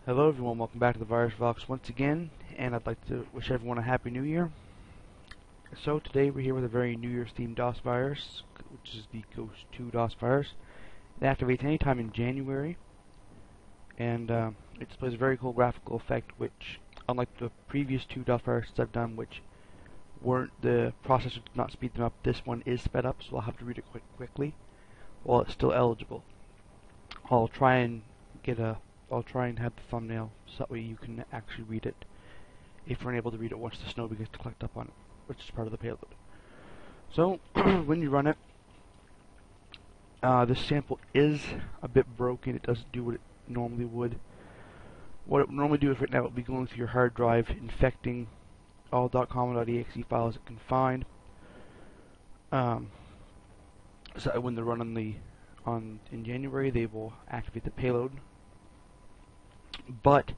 Hello everyone, welcome back to the Virus Vox once again, and I'd like to wish everyone a Happy New Year. So today we're here with a very New Year's themed DOS virus, which is the Ghost 2 DOS virus. It activates anytime in January, and it displays a very cool graphical effect, which, unlike the previous two DOS viruses I've done, which the processor did not speed them up, this one is sped up, so I'll have to read it quickly while it's still eligible. I'll try and have the thumbnail so that way you can actually read it if you're unable to read it once the snow begins to collect up on it, which is part of the payload. So, when you run it, this sample is a bit broken. It doesn't do what it normally would. What it would normally do is right now it would be going through your hard drive, infecting all .com and .exe files it can find. So that when they run in January, they will activate the payload. But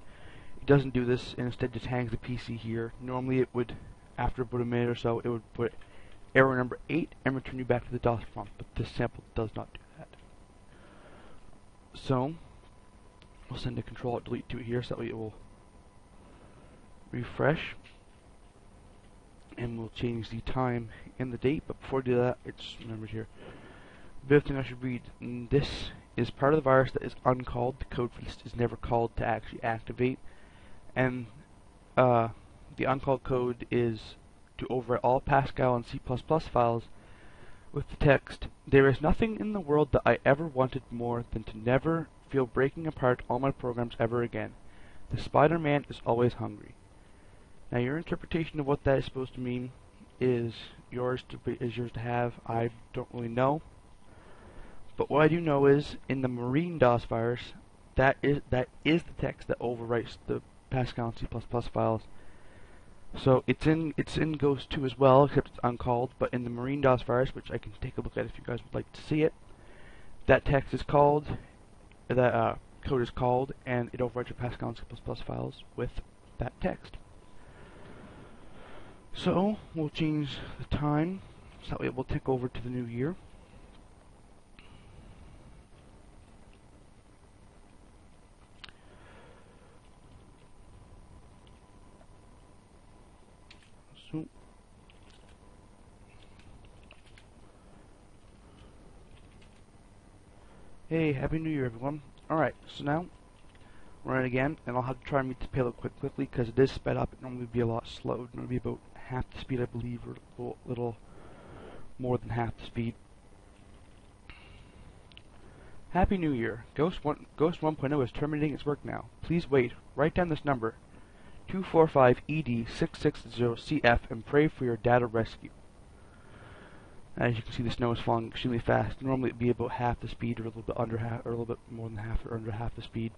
it doesn't do this, and instead just hangs the PC here. Normally it would, after about a minute or so, it would put error number 8 and return you back to the DOS prompt, but this sample does not do that. So, I'll send a Control-Alt-Delete to it here, so that way it will refresh. And we'll change the time and the date, but before I do that, it's remembered here. The other thing I should read, this is part of the virus that is uncalled. The code for this is never called to actually activate, and the uncalled code is to overwrite all Pascal and C++ files with the text, "There is nothing in the world that I ever wanted more than to never feel breaking apart all my programs ever again. The Spider-Man is always hungry." Now your interpretation of what that is supposed to mean is yours to have. I don't really know. But what I do know is, in the Marine DOS virus, that is the text that overwrites the Pascal and C++ files. So it's in Ghost 2 as well, except it's uncalled. But in the Marine DOS virus, which I can take a look at if you guys would like to see it, that text is called, that code is called, and it overwrites your Pascal and C++ files with that text. So we'll change the time so that way it will tick over to the new year. Hey, Happy New Year, everyone. Alright, so now, run it again, and I'll have to try and read the payload quickly, because it is sped up. It normally would be a lot slowed. It would be about half the speed, I believe, or a little more than half the speed. Happy New Year. Ghost 1.0 is terminating its work now. Please wait. Write down this number, 245ED660CF, and pray for your data rescue. As you can see, the snow is falling extremely fast. Normally it'd be about half the speed, or a little bit under half, or a little bit more than half, or under half the speed.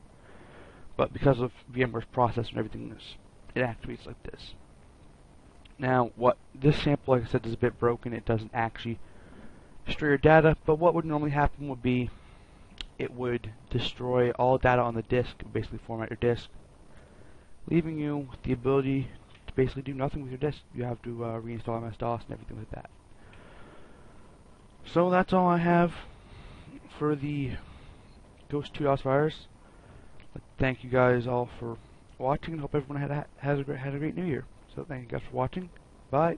But because of VMware's processor and everything, it activates like this. Now, what this sample, like I said, is a bit broken. It doesn't actually destroy your data, but what would normally happen would be it would destroy all data on the disk, basically format your disk, leaving you with the ability to basically do nothing with your disk. You have to reinstall MS-DOS and everything like that. So that's all I have for the Ghost 2 DOS virus. Thank you guys all for watching, and hope everyone had a great New Year. So thank you guys for watching. Bye.